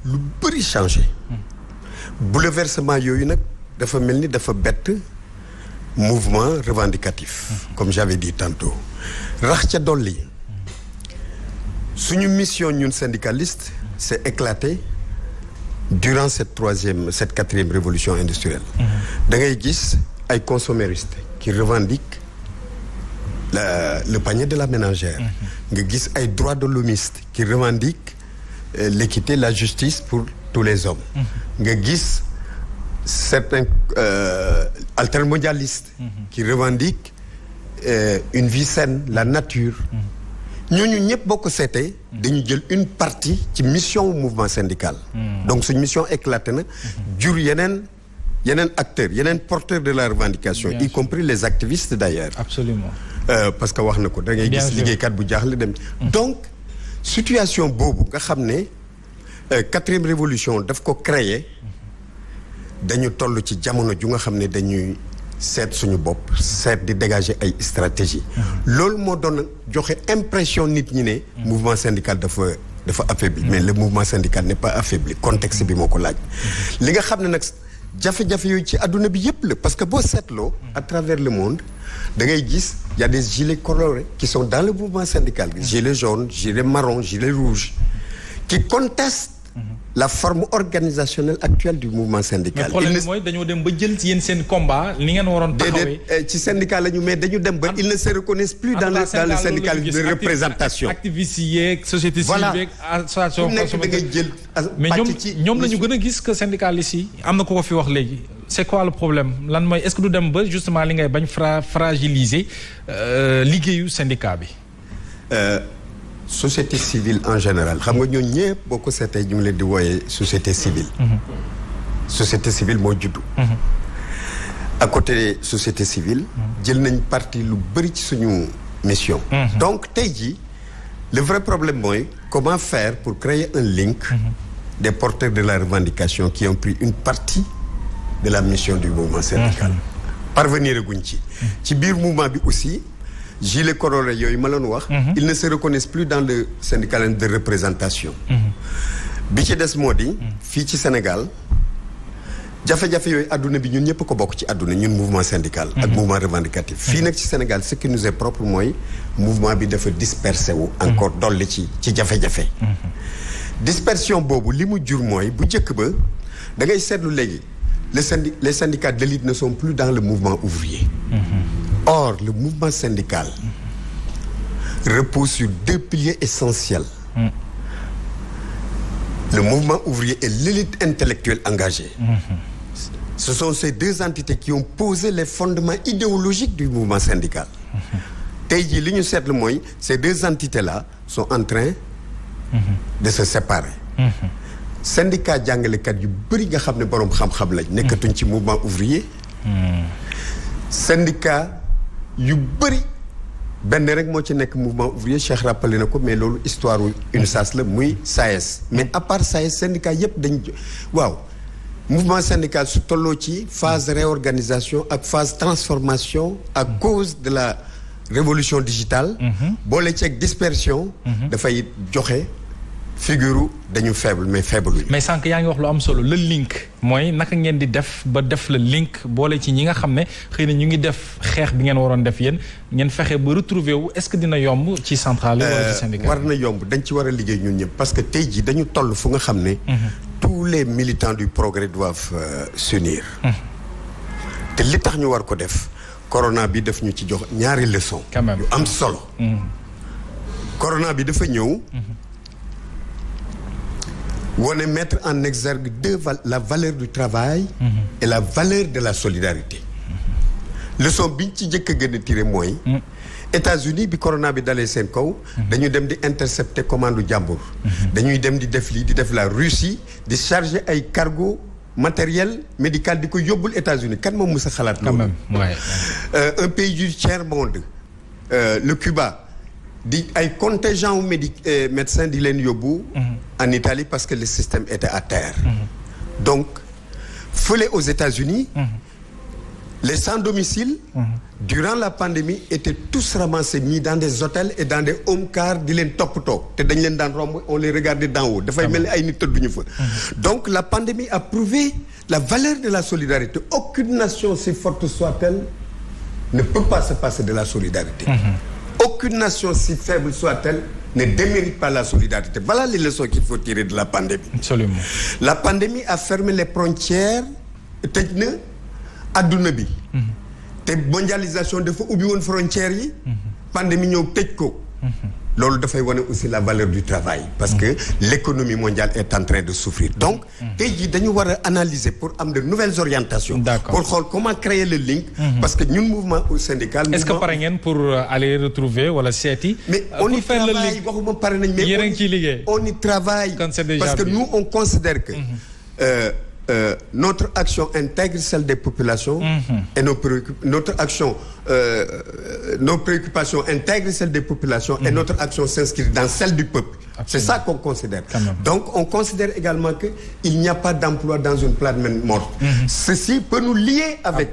lu bëri changé. bouleversement yooyu nag dafa mel ni dafa bett mouvement revendicatif. comme j'avais dit tantôt. rax ca dolli suñu mission ñun syndicalistes c'est éclaté durant cette quatrième révolution industrielle. da ngay gis ay consuméristes qui revendiquent le panier de la ménagère. nga gis ay droits de l'hommiste qui revendiquent l'équité, la justice pour tous les hommes. nga gis certains altermondialistes qui revendiquent une vie saine, la nature. ñooñu ñëpp boo ko seetee dañu jël une partie ci mission mouvement syndical. donc suñu mission éclaté na jur yeneen acteurs yeneen porteurs de la revendication. y compris les activistes d'ailleurs. absolument. parce que wax na ko da ngay gis liggéeykat bu jaaxle dem. donc situation boobu nga xam ne quatrième révolution daf ko créer dañu toll ci jamono ju nga xam ne dañuy seet suñu bopp seet di dégager ay stratégie loolu moo doon joxe impression nit ñi ne mouvement syndical dafa affaibli mais le mouvement syndical n'est pas affaibli contexte bi moo ko laaj li nga xam ne nag jafe-jafe yooyu ci adduna bi yëpp la parce que boo seetloo à travers le monde da ngay gis y a des gilets colorés qui sont dans le mouvement syndical gilets jaunes gilets marrons gilets rouges qui contestent la forme organisationnelle actuelle du mouvement syndical. mais problème mooy dañoo dem ba jël ci yéen seen combat li ngeen waroon taxawee. déedéet ci syndicat la ñu mais dañu dem ba ils ne se reconnaissent plus dans le syndicalisme de représentation. activistes yi yeeg société civile yeeg association. ku nekk da ngay jël mais ñoom la ñu gën a gis que syndicalistes yi am na ko fi wax léegi. c'est quoi le problème lan mooy est-ce que du dem ba justement li ngay bañ fragiliser liggéeyu syndicat bi. société civile en général xam nga ñooñu ñëpp boo ko seetee ñu ngi leen di wooyee société civile. société civile moo juddu. à côté société civile. jël nañ parti lu bëri ci suñu mission. donc tey jii le vrai problème mooy comment faire pour créer un link. des porteurs de la revendication qui ont pris une partie de la mission du mouvement syndical. parvenir guñ ci biir mouvement bi aussi. gilets colorés yooyu ma leen wax. ils ne se reconnaissent plus dans le syndicalisme de représentation. bi ci des moo di. fii ci Sénégal jafe-jafe yooyu adduna bi ñun ñëpp ko bokk ci adduna ñun mouvement syndical. ak mouvement revendicatif. fii nag ci Sénégal ce qui nous est propre mooy mouvement bi dafa dispersé wu. encore dolli ci jafe-jafe. dispersion boobu li mu jur mooy bu njëkk ba da ngay seetlu léegi les syndicats d'élite ne sont plus dans le mouvement ouvrier. Or, le mouvement syndical repose sur deux piliers essentiels. Le mouvement ouvrier et l'élite intellectuelle engagée. Ce sont ces deux entités qui ont posé les fondements idéologiques du mouvement syndical. tey jii li ñu seetlu mooy ces deux entités-là sont en train de se séparer. syndicat jàngalekat yu bëri nga xam ne boroom xam-xam lañ nekkatuñ ci mouvement ouvrier. syndicat yu bëri benn rek moo ci nekk mouvement ouvrier Cheikh rappelé na ko mais loolu histoire UNSAS la muy SAES mais à part SAES syndicat yëpp dañ waaw mouvement syndical su tolloo ci phase réorganisation ak phase transformation à cause de la révolution digitale boole ci ak dispersion dafay joxe figure dañu faible mais faible. mais sànq yaa ngi wax lu am solo le link mooy naka ngeen di def ba def le link boole ci ñi nga xam ne xëy na ñu ngi def xeex bi ngeen waroon def yéen ngeen fexe ba retrouver wu est-ce que dina yomb ci centrale wala ci syndicat war na yomb dañ ci war a liggéey ñun ñëpp parce que tey jii dañu toll fu nga xam ne tous les militants du progrès doivent s'unir te li tax ñu war ko def corona bi daf ñu ci jox ñaari leçon yu am solo corona bi dafa ñëw wone mettre en exergue la valeur du travail et la valeur de la solidarité leçon biñ ci njëkk a gën a tiré mooy États-Unis bi corona bi dalee seen kaw dañu dem di intercepter commande jàmbur dañuy dem di def lii di def la Russie di charger ay cargo matériel médical di ko yóbbul États-Unis kan moom mës a xalaat loolu un pays du tiers-monde le Cuba di ay contingent médecins di leen yóbbu en Italie parce que le système était à terre donc fële aux États-Unis Les sans-domicile, durant la pandémie, étaient tous ramassés mis dans des hôtels et dans des home cars di leen toppatoo te dañ leen daan romb on les regardait d'en haut dafay mel ni ay nit tëdduñu fa. Donc la pandémie a prouvé la valeur de la solidarité. Aucune nation, si forte soit-elle, ne peut pas se passer de la solidarité. Aucune nation, si faible soit-elle, ne démérite pas la solidarité. Voilà les leçons qu'il faut tirer de la pandémie. Absolument. La pandémie a fermé les frontières tëj na adduna bi. te mondialisation dafa ubbi woon frontières yi. pandémie ñëw tëj ko. loolu dafay wane aussi la valeur du travail. parce que l'économie mondiale est en train de souffrir. donc tey jii dañu war a analyser pour am de nouvelles orientations. D'accord. pour xool comment créer le link. parce que ñun mouvement syndical. est-ce que pare ngeen pour aller retrouver wala seeti. mais on y travaille waxuma pare nañ. mais yéen a ngi ciy liggéey. on y travaille. parce que nous on considère que. Notre action intègre celle des populations et nos préoccupations intègrent celles des populations et notre action s'inscrit dans celle du peuple. Absolument. C'est ça qu'on considère. Donc on considère également que il n'y a pas d'emploi dans une planète morte. Ceci peut nous lier avec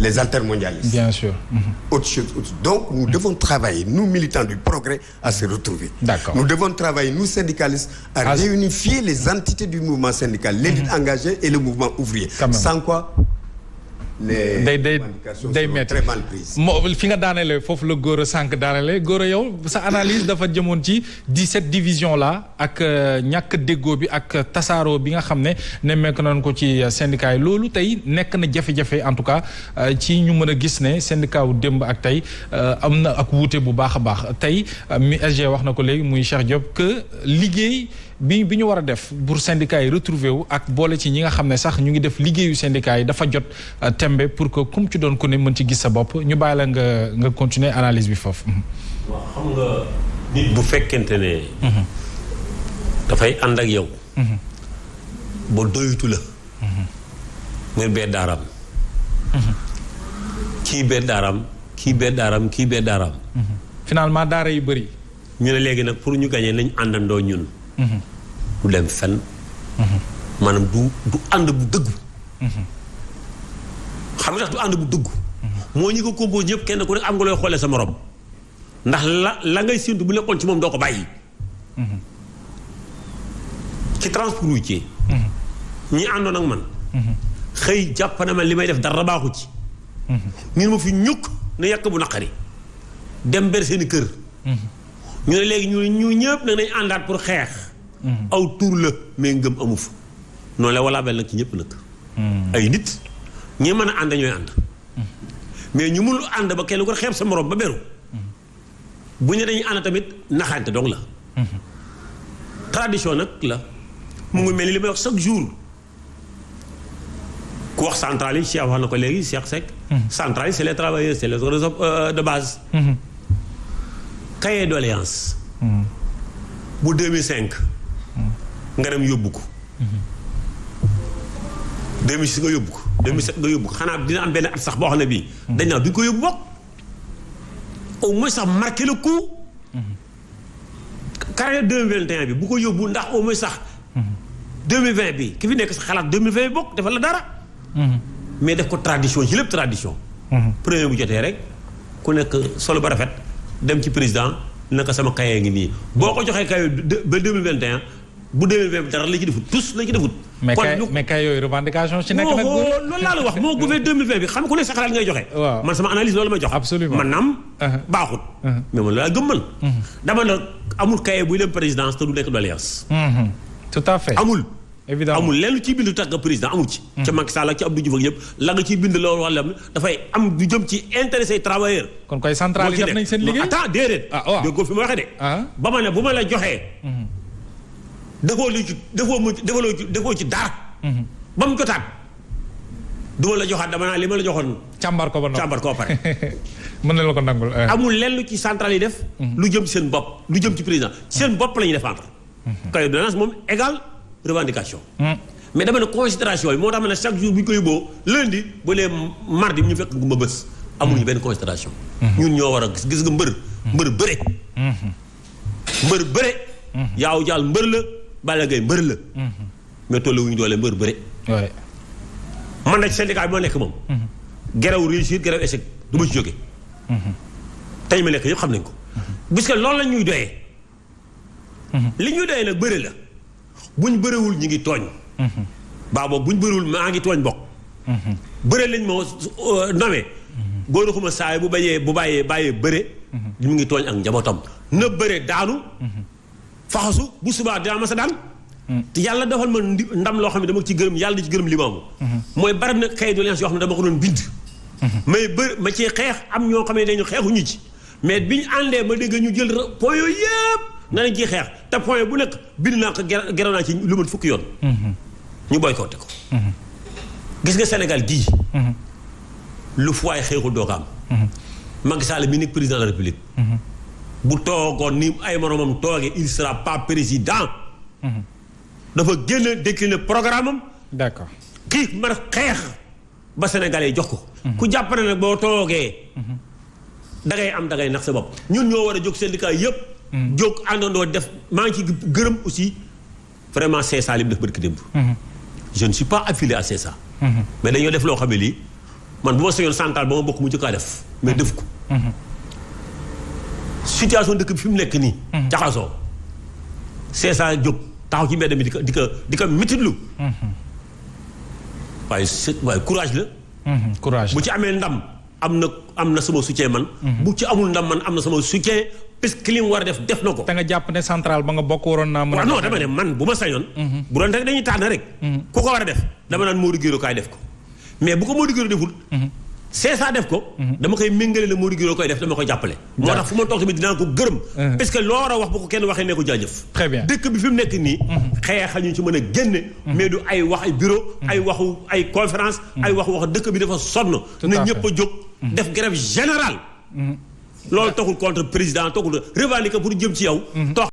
les altermondialistes. Bien sûr. Autre chose. Donc nous devons travailler, nous militants du progrès, à se retrouver. D'accord. Nous devons travailler, nous syndicalistes, à réunifier les entités du mouvement syndical, l'élite engagée et le mouvement ouvrier. Sans quoi les revendications seront très mal prises. fi nga daanele foofu la Gora sànq daanele Gora yow sa analyse dafa jëmoon ci 17 division la ak ñàkk déggoo bi ak tasaaroo bi nga xam ne nemmeeku nañ ko ci syndicat yi loolu tey nekk na jafe-jafe en tout cas ci ñu mën a gis ne syndicat wu démb ak tey am na ak wuute bu baax a baax tey mi SG wax na ko léegi muy Cheikh Diop que liggéey bi ñu war a def pour syndicat yi retrouver wu ak boole ci ñi nga xam ne sax ñu ngi def liggéeyu syndicat yi dafa jot tembe pour que comme ci doon ku ne mën ci gis sa bopp ñu bàyyi la nga continuer analyse bi foofu. waaw xam nga nit bu fekkente ne. dafay ànd ak yow. ba doyutu la. nga bee daaram. kii bee daaram kii bee daaram kii bee daaram. finalement daara yu bëri. ñu ne léegi nag pour ñu gagner nañ àndandoo ñun. du dem fenn. maanaam du ànd bu dëggu. xam nga tax du ànd bu dëggu. moo ñi ko compose ñëpp kenn ku nekk am nga looy xoolee sa morom. ndax la ngay séntu bu nekkoon ci moom doo ko bàyyi. ci transport routier. ñi àndoon ak man. xëy jàpp na ma li may def dara baaxu ci. ñun ma fi ñukk ne yàq bu naqari. dem ber seeni kër. ñu ne léegi ñu ñëpp nag nañ àndaat pour xeex. aw tur la mais ngëm amu fa. noonu la walaa bel nag ci ñëpp nag. ay nit ñi mën a ànd ñooy ànd. mais ñu mënul ànd ba kenn ko xeeb sa morom ba beru. bu ñu dañuy ànd tamit naxante donc la. tradition nag la mu ngi mel ni li may wax chaque jour. ku wax centrale yi Cheikh wax na ko léegi Cheikh Seck. centrale yi c'est les travailleurs c'est les organisations de base. cahier doléance. bu 2005. nga dem yóbbu ko. 2006 nga yóbbu ko 2007 nga yóbbu ko xanaa dina am benn at sax boo xam ne bii. dañ naa duñ ko yóbbu bokk. au moins sax marqué le coup. carrière 2021 bi bu ko yóbbu ndax au moins sax. 2020 bi ki fi nekk sa xalaat 2020 bi bokk defal la dara. mais def ko tradition ci lépp tradition. premier bu jotee rek ku nekk solo ba rafet dem ci président naka sama cahier ngi nii boo ko joxee cahier ba 2021 bu 2020 bi dara la ci defut tous la ci defut. mais kay yooyu revendication ci nekk nag. loolu laa la wax moo gouvernement 2020 bi xam nga ku ne sa xalaat ngay joxe. waaw man sama analyse loolu may jox. absolument man naam. baaxut. mais man laa gëm man. dama ne amul cahier buy dem présidence te du nekk doléance. tout à fait amul. évidemment amul lenn ciy bind tàgg président amul ci. ca Macky Sall ak ci Abdou Diouf ak yëpp la nga ciy bind loolu wala dafay am du jëm ci intéressé travailleurs. kon koy centrale yi def nañ seen liggéey. attends déedéet. waaw déggoo fi ma waxee de. ba ma ne bu ma la joxee. defoo ci dara. ba mu jotaat. du ma la joxaat dama naa li ma la joxoon. càmbar ko ba pare. mën na la ko nangul. amul lenn lu ci centrale yi def. lu jëm ci seen bopp lu jëm ci président seen bopp la ñuy défendre. cahier de doléance moom égal revendication. mais dama ne considération yi moo tax ma ne chaque jour bu ñu ko yóbboo lundi ba lee mardi bi ñu fekk gumba bés. amuñu benn considération. ñun ñoo war a gis nga mbër. mbër bëre. mbër bëre. yaaw jaal mbër la Balla Gaye mbër la. mais tolluwuñu doole mbër bëre. waay. man nag syndicat bi ma nekk moom. grève réussir grève échec du ma ci jóge. tey ma nekk yëpp xam nañ ko. puisque loolu la ñuy doyee. li ñuy doyee nag bëre la buñ bërewul ñu ngi tooñ. baa boobu buñ bëriwul maa ngi tooñ bokk. bëre lañ moo nommé. góor xuma saa bu bàyyee bëre. mu ngi tooñ ak njabootam. na bëre daanu. faxasu bu subaa dinaa ma sa daan. te yàlla defal ma ndam loo xam ne dama ci gërëm yàlla di ci gërëm limaamu. mooy bari na cahier de doléances yoo xam ne dama ko doon bind. mais ma ci xeex am ñoo xam ne dañu xeexuñu ci. mais biñ àndee ma dégg ñu jël point yooyu yëpp na nañ ciy xeex te point bu nekk bind naa ko geraw naa ci lu mat fukki yoon. ñu boycotté ko. gis nga Sénégal gii. lu fu waay xeexul doo ko am. Macky Sall mi nekk président de la République. bu toogoon ni ay moromam toogee il sera pas président. dafa génn décliner programme am. d'accord kii mar xeex ba Sénégalais yi jox ko. ku jàpp ne nag boo toogee. da ngay nax sa bopp ñun ñoo war a jóg syndicat yëpp. jóg àndandoo def maa ngi ci gërëm aussi vraiment CSA li mu def barki démb. je ne suis pas affilié à CSA. mais dañoo def loo xam ne lii man bu ma sañoon central ba ma bokk mu jëkkaa def mais def ko. situation dëkk bi fi mu nekk nii. jaxasoo CSA jóg taxaw ci mbedd mi di ko mititlu. waaye courage la. courage bu ci amee ndam am na sama soutien man. bu ci amul ndam man am na sama soutien parce que li mu war a def na ko. te nga jàpp ne central ba nga bokk waroon naa mën a. non dama ne man bu ma sañoon. bu doon rek dañuy tànn rek. ku ko war a def dama naan Modou Guiro kaay def ko mais bu ko Modou Guiro deful. CSA def ko. dama koy méngale la Modou Guiro koy def dama koy jàppale. moo tax fu ma toog tamit dinaa ko gërëm. parce que loo war a wax bu ko kenn waxee ne ko jaajëf. très bien dëkk bi fi mu nekk nii. xeexañu ci mën a génne. mais du ay wax ay bureau. ay waxu ay conférence. ay wax dëkk bi dafa sonn. na ñëpp a jóg. def grève générale. loolu taxul contre président taxul revendiquer pour jëm ci yow.